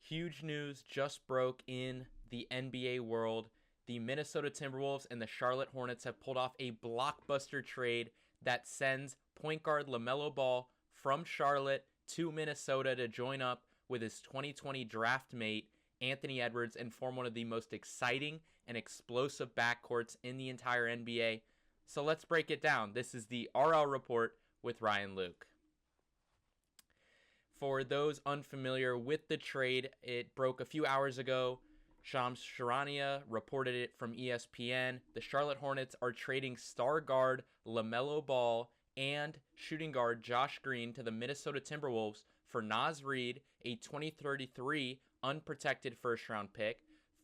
Huge news just broke in the NBA world. The Minnesota Timberwolves and the Charlotte Hornets have pulled off a blockbuster trade that sends point guard LaMelo Ball from Charlotte to Minnesota to join up with his 2020 draft mate, Anthony Edwards, and form one of the most exciting and explosive backcourts in the entire NBA. So let's break it down. This is the RL Report with Ryan Luke. For those unfamiliar with the trade, it broke a few hours ago. Shams Charania reported it from ESPN. The Charlotte Hornets are trading star guard LaMelo Ball and shooting guard Josh Green to the Minnesota Timberwolves for Naz Reid, a 2033 unprotected first-round pick,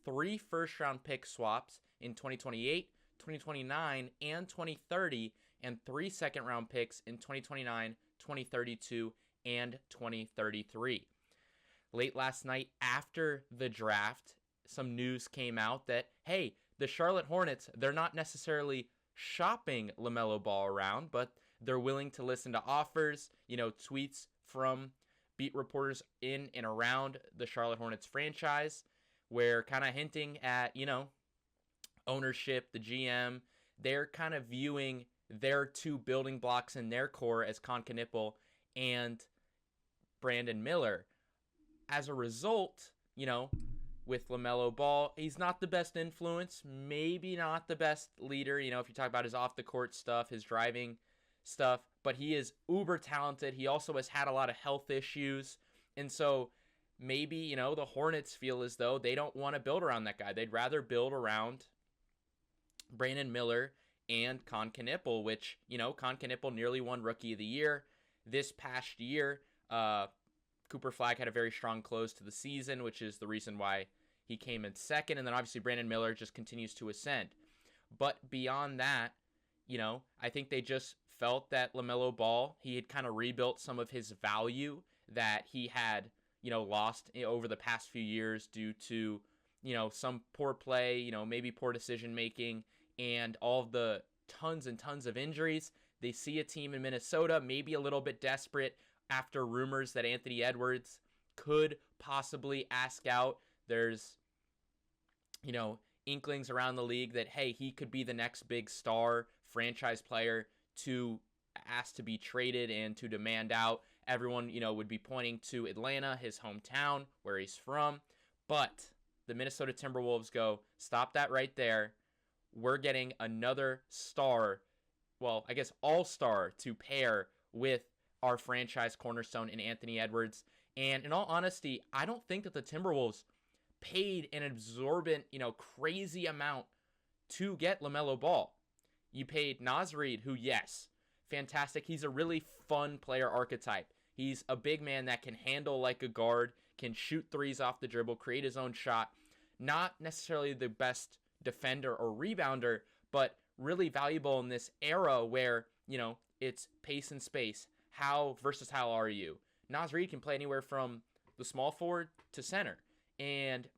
3 first-round pick swaps in 2028, 2029, and 2030, and 3 second-round picks in 2029, 2032, and 2033. Late last night, after the draft, some news came out that, hey, the Charlotte Hornets, they're not necessarily shopping LaMelo Ball around, but they're willing to listen to offers, tweets from beat reporters in and around the Charlotte Hornets franchise, where kind of hinting at, ownership, the GM, they're kind of viewing their 2 building blocks in their core as Concanipple and Brandon Miller. As a result, with LaMelo Ball, he's not the best influence, maybe not the best leader, if you talk about his off-the-court stuff, his driving stuff, but he is uber talented. He also has had a lot of health issues, and so maybe, the Hornets feel as though they don't want to build around that guy. They'd rather build around Brandon Miller and Concanipple, which, Concanipple nearly won Rookie of the Year. This past year, Cooper Flagg had a very strong close to the season, which is the reason why he came in second. And then obviously Brandon Miller just continues to ascend. But beyond that, I think they just felt that LaMelo Ball, he had kind of rebuilt some of his value that he had, lost over the past few years due to, some poor play, maybe poor decision making, and all of the tons and tons of injuries. They see a team in Minnesota, maybe a little bit desperate, after rumors that Anthony Edwards could possibly ask out. There's, inklings around the league that, hey, he could be the next big star franchise player to ask to be traded and to demand out. Everyone, would be pointing to Atlanta, his hometown, where he's from. But the Minnesota Timberwolves go, stop that right there. We're getting another star, well, I guess all-star to pair with our franchise cornerstone in Anthony Edwards. And in all honesty, I don't think that the Timberwolves paid an absorbent, crazy amount to get LaMelo Ball. You paid Naz Reid, who, yes, fantastic. He's a really fun player archetype. He's a big man that can handle like a guard, can shoot threes off the dribble, create his own shot. Not necessarily the best defender or rebounder, but really valuable in this era where, it's pace and space. How versatile are you? Naz Reid can play anywhere from the small forward to center. And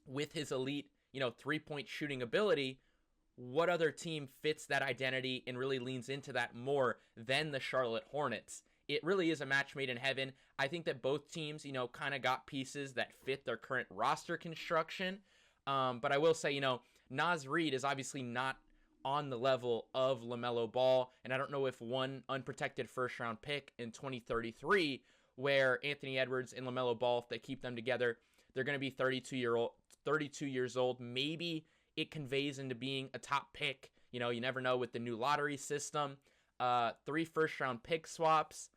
with his elite, 3-point shooting ability, what other team fits that identity and really leans into that more than the Charlotte Hornets? It really is a match made in heaven. I think that both teams, kind of got pieces that fit their current roster construction. But I will say, Naz Reid is obviously not on the level of LaMelo Ball, and I don't know if one unprotected first-round pick in 2033, where Anthony Edwards and LaMelo Ball, if they keep them together, they're going to be 32 years old. Maybe it conveys into being a top pick. You never know with the new lottery system. 3 first-round pick swaps.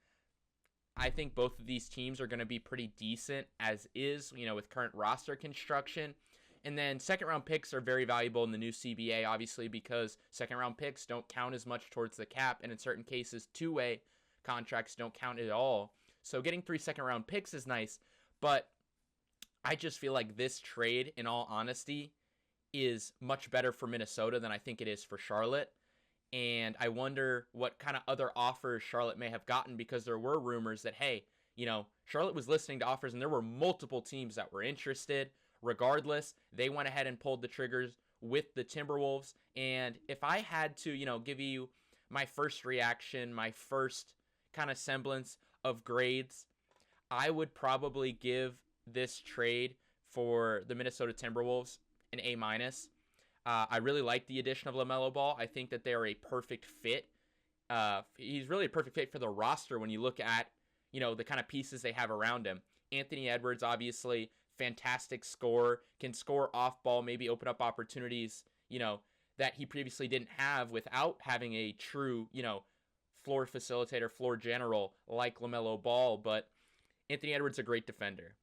I think both of these teams are going to be pretty decent as is, with current roster construction. And then second-round picks are very valuable in the new CBA, obviously, because second-round picks don't count as much towards the cap, and in certain cases, two-way contracts don't count at all. So getting 3 second-round picks is nice, but I just feel like this trade, in all honesty, is much better for Minnesota than I think it is for Charlotte. And I wonder what kind of other offers Charlotte may have gotten, because there were rumors that, hey, Charlotte was listening to offers, and there were multiple teams that were interested. Regardless, they went ahead and pulled the triggers with the Timberwolves. And if I had to, give you my first reaction, my first kind of semblance of grades, I would probably give this trade for the Minnesota Timberwolves an A minus. I really like the addition of LaMelo Ball. I think that they're a perfect fit. He's really a perfect fit for the roster when you look at, the kind of pieces they have around him. Anthony Edwards, obviously, fantastic scorer, can score off ball, maybe open up opportunities, that he previously didn't have without having a true, floor facilitator, floor general like LaMelo Ball. But Anthony Edwards is a great defender,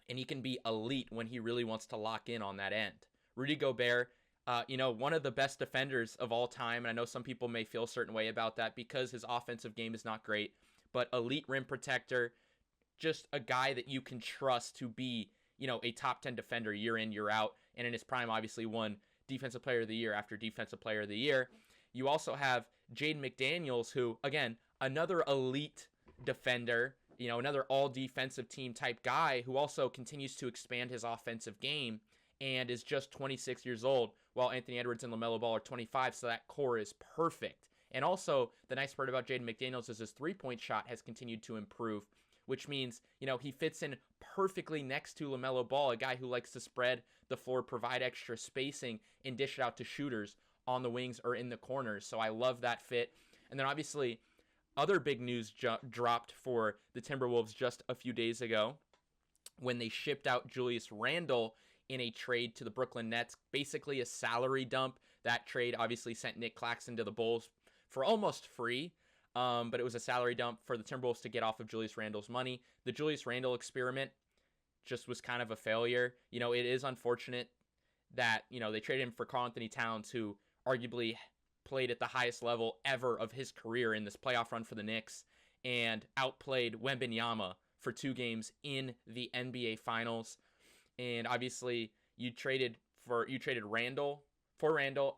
and he can be elite when he really wants to lock in on that end. Rudy Gobert, one of the best defenders of all time, and I know some people may feel a certain way about that because his offensive game is not great, but elite rim protector, just a guy that you can trust to be, a top 10 defender year in, year out, and in his prime, obviously won Defensive Player of the Year after Defensive Player of the Year. You also have Jaden McDaniels, who, again, another elite defender, another all-defensive team type guy who also continues to expand his offensive game and is just 26 years old, while Anthony Edwards and LaMelo Ball are 25, so that core is perfect. And also, the nice part about Jaden McDaniels is his three-point shot has continued to improve, which means, he fits in perfectly next to LaMelo Ball, a guy who likes to spread the floor, provide extra spacing, and dish it out to shooters on the wings or in the corners. So I love that fit. And then obviously, other big news dropped for the Timberwolves just a few days ago when they shipped out Julius Randle in a trade to the Brooklyn Nets, basically a salary dump. That trade obviously sent Nick Claxton to the Bulls for almost free, but it was a salary dump for the Timberwolves to get off of Julius Randle's money. The Julius Randle experiment just was kind of a failure. It is unfortunate that, they traded him for Karl-Anthony Towns, who arguably played at the highest level ever of his career in this playoff run for the Knicks, and outplayed Wembanyama for 2 games in the NBA Finals. And obviously, you traded Randle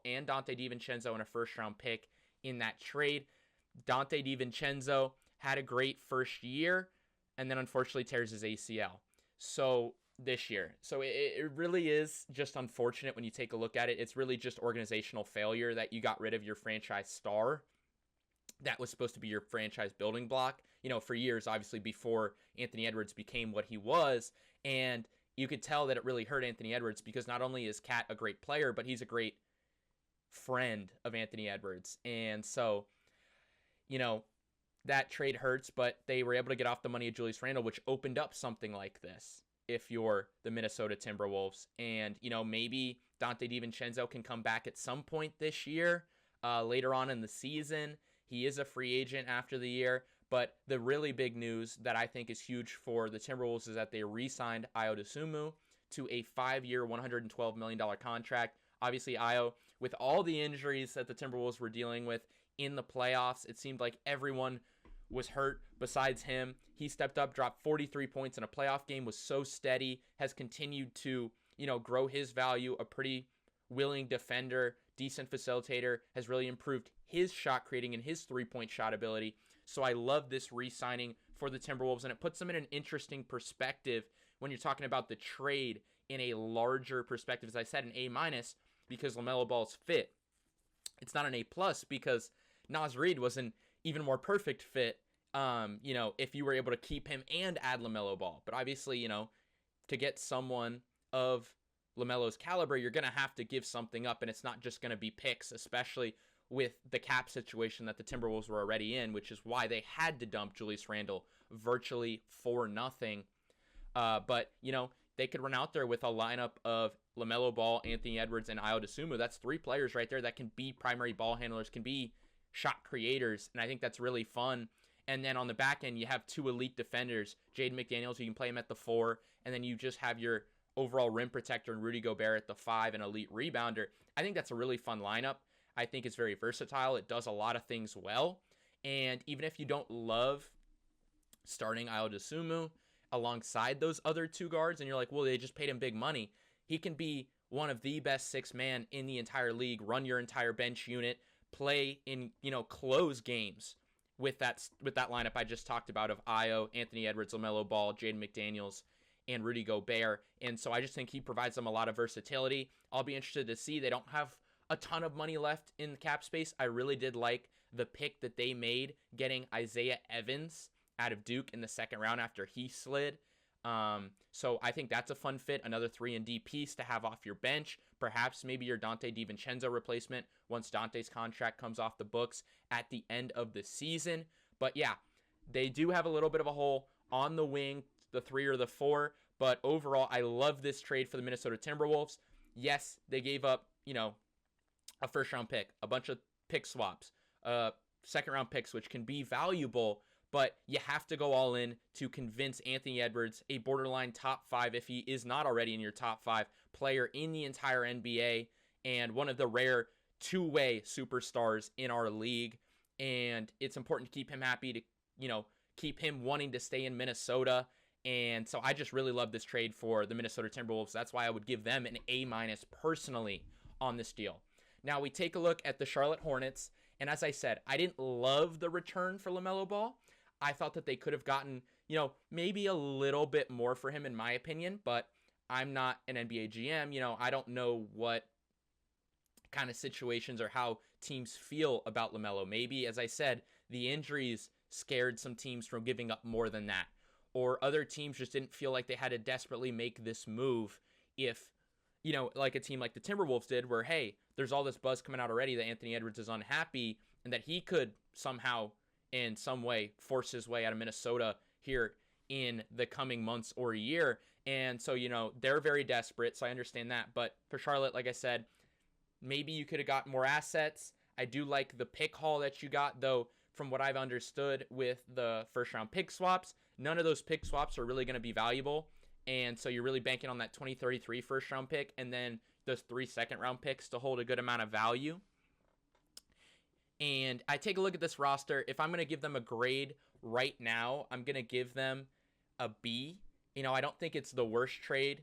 and Dante DiVincenzo in a first-round pick in that trade. Dante DiVincenzo had a great first year, and then unfortunately tears his ACL. So this year. So it really is just unfortunate when you take a look at it. It's really just organizational failure that you got rid of your franchise star. That was supposed to be your franchise building block, for years, obviously, before Anthony Edwards became what he was. And you could tell that it really hurt Anthony Edwards because not only is Cat a great player, but he's a great friend of Anthony Edwards. And so, that trade hurts, but they were able to get off the money of Julius Randle, which opened up something like this if you're the Minnesota Timberwolves. And, maybe Dante DiVincenzo can come back at some point this year, later on in the season. He is a free agent after the year. But the really big news that I think is huge for the Timberwolves is that they re-signed Ayo Dosunmu to a 5-year, $112 million contract. Obviously, Ayo, with all the injuries that the Timberwolves were dealing with in the playoffs, it seemed like everyone was hurt besides him. He stepped up, dropped 43 points in a playoff game, was so steady, has continued to, grow his value, a pretty willing defender, decent facilitator, has really improved his shot creating and his three-point shot ability. So I love this re-signing for the Timberwolves, and it puts them in an interesting perspective when you're talking about the trade in a larger perspective. As I said, an A- because LaMelo Ball's fit. It's not an A+ because Naz Reid was an even more perfect fit, if you were able to keep him and add LaMelo Ball. But obviously, to get someone of LaMelo's caliber, you're going to have to give something up, and it's not just going to be picks, especially with the cap situation that the Timberwolves were already in, which is why they had to dump Julius Randle virtually for nothing. But, they could run out there with a lineup of LaMelo Ball, Anthony Edwards, and Ayo Dosunmu. That's 3 players right there that can be primary ball handlers, can be shot creators, and I think that's really fun. And then on the back end, you have 2 elite defenders, Jaden McDaniels, you can play him at the 4, and then you just have your overall rim protector and Rudy Gobert at the 5, and elite rebounder. I think that's a really fun lineup. I think it's very versatile. It does a lot of things well. And even if you don't love starting Ayo Dosunmu alongside those other 2 guards, and you're like, well, they just paid him big money, he can be one of the best 6-man in the entire league, run your entire bench unit, play in, close games with that lineup I just talked about of Ayo, Anthony Edwards, LaMelo Ball, Jaden McDaniels, and Rudy Gobert. And so I just think he provides them a lot of versatility. I'll be interested to see. They don't have a ton of money left in the cap space. I really did like the pick that they made getting Isaiah Evans out of Duke in the second round after he slid. So I think that's a fun fit. Another 3-and-D piece to have off your bench. Perhaps maybe your Dante DiVincenzo replacement once Dante's contract comes off the books at the end of the season. But yeah, they do have a little bit of a hole on the wing, the 3 or the 4. But overall, I love this trade for the Minnesota Timberwolves. Yes, they gave up, a first-round pick, a bunch of pick swaps, second-round picks, which can be valuable, but you have to go all in to convince Anthony Edwards, a borderline top 5, if he is not already in your top 5, player in the entire NBA, and one of the rare two-way superstars in our league. And it's important to keep him happy, to, keep him wanting to stay in Minnesota. And so I just really love this trade for the Minnesota Timberwolves. That's why I would give them an A- personally on this deal. Now we take a look at the Charlotte Hornets. And as I said, I didn't love the return for LaMelo Ball. I thought that they could have gotten, maybe a little bit more for him in my opinion, but I'm not an NBA GM. I don't know what kind of situations or how teams feel about LaMelo. Maybe, as I said, the injuries scared some teams from giving up more than that. Or other teams just didn't feel like they had to desperately make this move if, like a team like the Timberwolves did, where, hey, there's all this buzz coming out already that Anthony Edwards is unhappy and that he could somehow, in some way, force his way out of Minnesota here in the coming months or year. And so, they're very desperate, so I understand that. But for Charlotte, like I said, maybe you could have got more assets. I do like the pick haul that you got, though, from what I've understood with the first-round pick swaps, none of those pick swaps are really going to be valuable. And so you're really banking on that 2033 first-round pick and then those 3 second-round picks to hold a good amount of value. And I take a look at this roster. If I'm going to give them a grade right now, I'm going to give them a B. I don't think it's the worst trade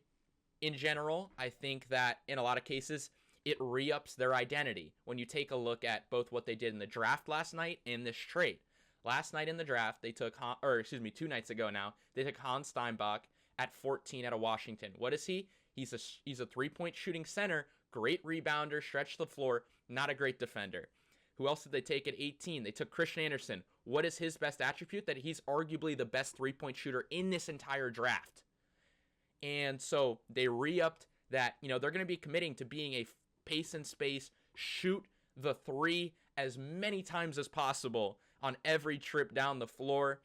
in general. I think that in a lot of cases, it re-ups their identity. When you take a look at both what they did in the draft last night and this trade. Last night in the draft, they took, 2 nights ago now, they took Hans Steinbach at 14 out of Washington. What is he? He's a 3-point shooting center, great rebounder, stretch the floor, not a great defender. Who else did they take at 18? They took Christian Anderson. What is his best attribute? That he's arguably the best 3-point shooter in this entire draft. And so they re-upped that, they're going to be committing to being a pace and space, shoot the 3 as many times as possible on every trip down the floor.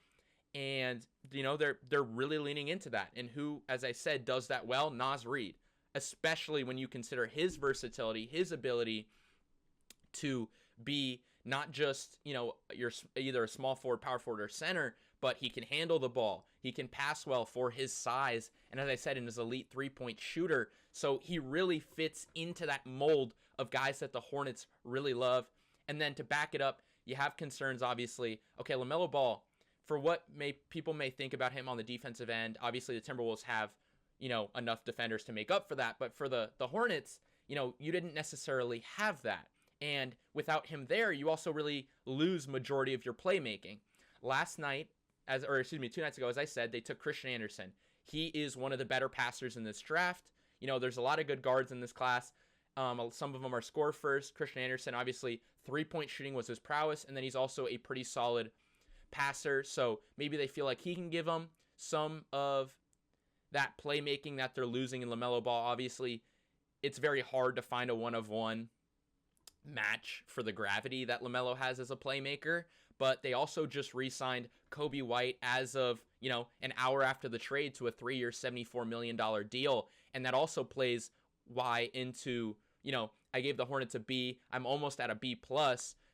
And, they're really leaning into that. And who, as I said, does that well? Naz Reid. Especially when you consider his versatility, his ability to be not just, you're either a small forward, power forward, or center, but he can handle the ball. He can pass well for his size. And as I said, in his elite 3-point shooter. So he really fits into that mold of guys that the Hornets really love. And then to back it up, you have concerns, obviously. Okay, LaMelo Ball, for what people may think about him on the defensive end, obviously the Timberwolves have, enough defenders to make up for that. But for the Hornets, you didn't necessarily have that. And without him there, you also really lose majority of your playmaking. Last night, 2 nights ago, as I said, they took Christian Anderson. He is one of the better passers in this draft. There's a lot of good guards in this class. Some of them are score first. Christian Anderson, obviously, 3-point shooting was his prowess, and then he's also a pretty solid passer. So maybe they feel like he can give them some of that playmaking that they're losing in LaMelo Ball. Obviously, it's very hard to find a one-of-one match for the gravity that LaMelo has as a playmaker. But they also just re-signed Kobe White as of, an hour after the trade to a 3-year, $74 million deal. And that also plays why into, I gave the Hornets a B. I'm almost at a B+,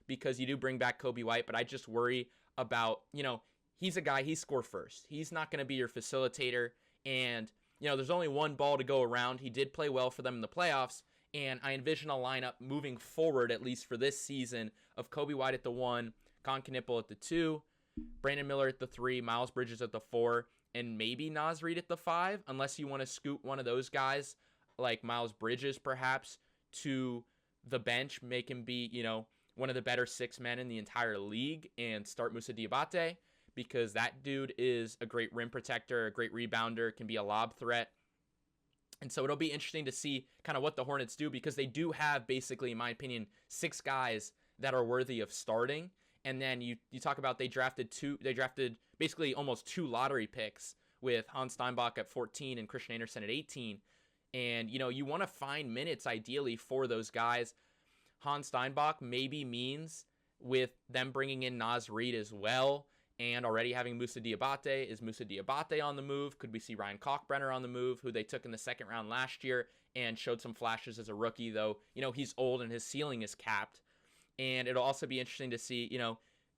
because you do bring back Kobe White, but I just worry about, he's a guy, he's score first. He's not going to be your facilitator. And, there's only one ball to go around. He did play well for them in the playoffs. And I envision a lineup moving forward, at least for this season, of Kobe White at the 1, Con Knipple at the 2, Brandon Miller at the 3, Miles Bridges at the 4, and maybe Naz Reid at the 5, unless you want to scoot one of those guys, like Miles Bridges perhaps, to the bench, make him be, one of the better 6 men in the entire league, and start Moussa Diabate, because that dude is a great rim protector, a great rebounder, can be a lob threat. And so it'll be interesting to see kind of what the Hornets do, because they do have basically, in my opinion, 6 guys that are worthy of starting. And then you talk about they drafted basically almost 2 lottery picks with Hans Steinbach at 14 and Christian Andersen at 18. And, you want to find minutes ideally for those guys. Hans Steinbach maybe means with them bringing in Naz Reid as well and already having Moussa Diabate. Is Moussa Diabate on the move? Could we see Ryan Kalkbrenner on the move, who they took in the second round last year and showed some flashes as a rookie, though, he's old and his ceiling is capped. And it'll also be interesting to see,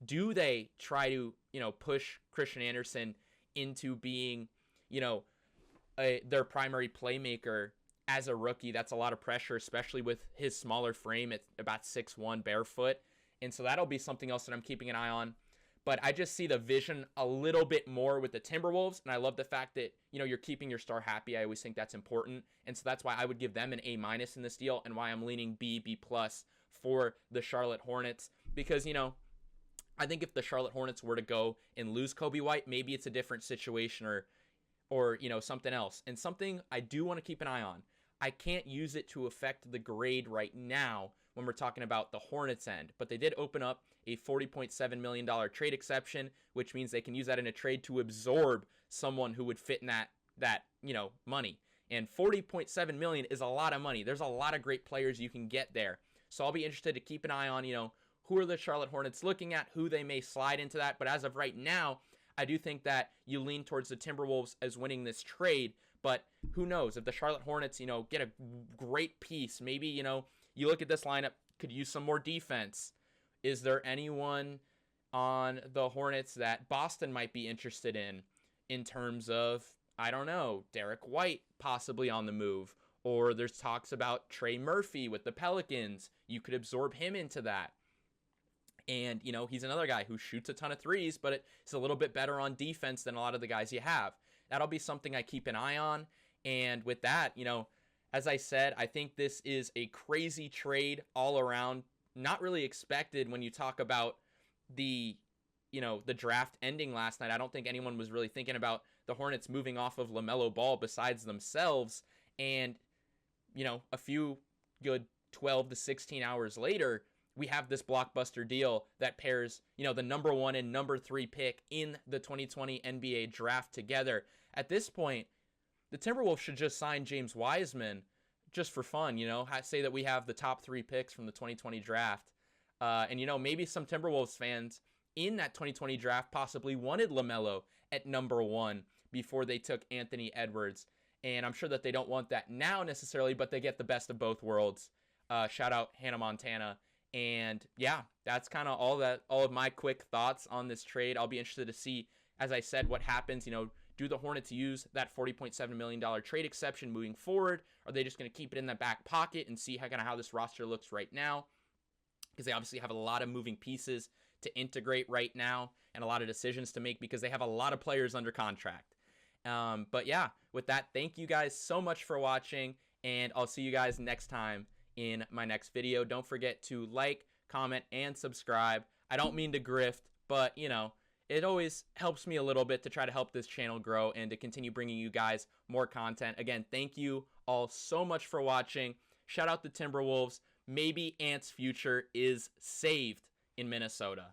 do they try to, push Christian Andersen into being, their primary playmaker as a rookie? That's a lot of pressure, especially with his smaller frame at about 6'1", barefoot. And so that'll be something else that I'm keeping an eye on. But I just see the vision a little bit more with the Timberwolves, and I love the fact that, you're keeping your star happy. I always think that's important, and so that's why I would give them an A- in this deal, and why I'm leaning B+ for the Charlotte Hornets, because, I think if the Charlotte Hornets were to go and lose Kobe White, maybe it's a different situation or something else. And something I do want to keep an eye on. I can't use it to affect the grade right now when we're talking about the Hornets end, but they did open up a $40.7 million trade exception, which means they can use that in a trade to absorb someone who would fit in that money. And $40.7 million is a lot of money. There's a lot of great players you can get there. So I'll be interested to keep an eye on, who are the Charlotte Hornets looking at, who they may slide into that. But as of right now, I do think that you lean towards the Timberwolves as winning this trade. But who knows, if the Charlotte Hornets, get a great piece, maybe, you look at this lineup, could use some more defense. Is there anyone on the Hornets that Boston might be interested in terms of, I don't know, Derek White possibly on the move? Or there's talks about Trey Murphy with the Pelicans. You could absorb him into that. And, he's another guy who shoots a ton of threes, but it's a little bit better on defense than a lot of the guys you have. That'll be something I keep an eye on. And with that, as I said, I think this is a crazy trade all around. Not really expected when you talk about the draft ending last night. I don't think anyone was really thinking about the Hornets moving off of LaMelo Ball besides themselves. And, a few good 12 to 16 hours later, we have this blockbuster deal that pairs, the number 1 and number 3 pick in the 2020 NBA draft together. At this point, the Timberwolves should just sign James Wiseman just for fun, say that we have the top 3 picks from the 2020 draft. And, maybe some Timberwolves fans in that 2020 draft possibly wanted LaMelo at number 1 before they took Anthony Edwards. And I'm sure that they don't want that now necessarily, but they get the best of both worlds. Shout out Hannah Montana. And yeah, that's kind of all of my quick thoughts on this trade. I'll be interested to see, as I said, what happens. Do the Hornets use that $40.7 million trade exception moving forward? Are they just going to keep it in the back pocket and see how this roster looks right now? Because they obviously have a lot of moving pieces to integrate right now and a lot of decisions to make because they have a lot of players under contract. But yeah, with that, thank you guys so much for watching, and I'll see you guys next time in my next video. Don't forget to like, comment, and subscribe. I don't mean to grift, but it always helps me a little bit to try to help this channel grow and to continue bringing you guys more content. Again, thank you all so much for watching. Shout out the Timberwolves. Maybe Ant's future is saved in Minnesota.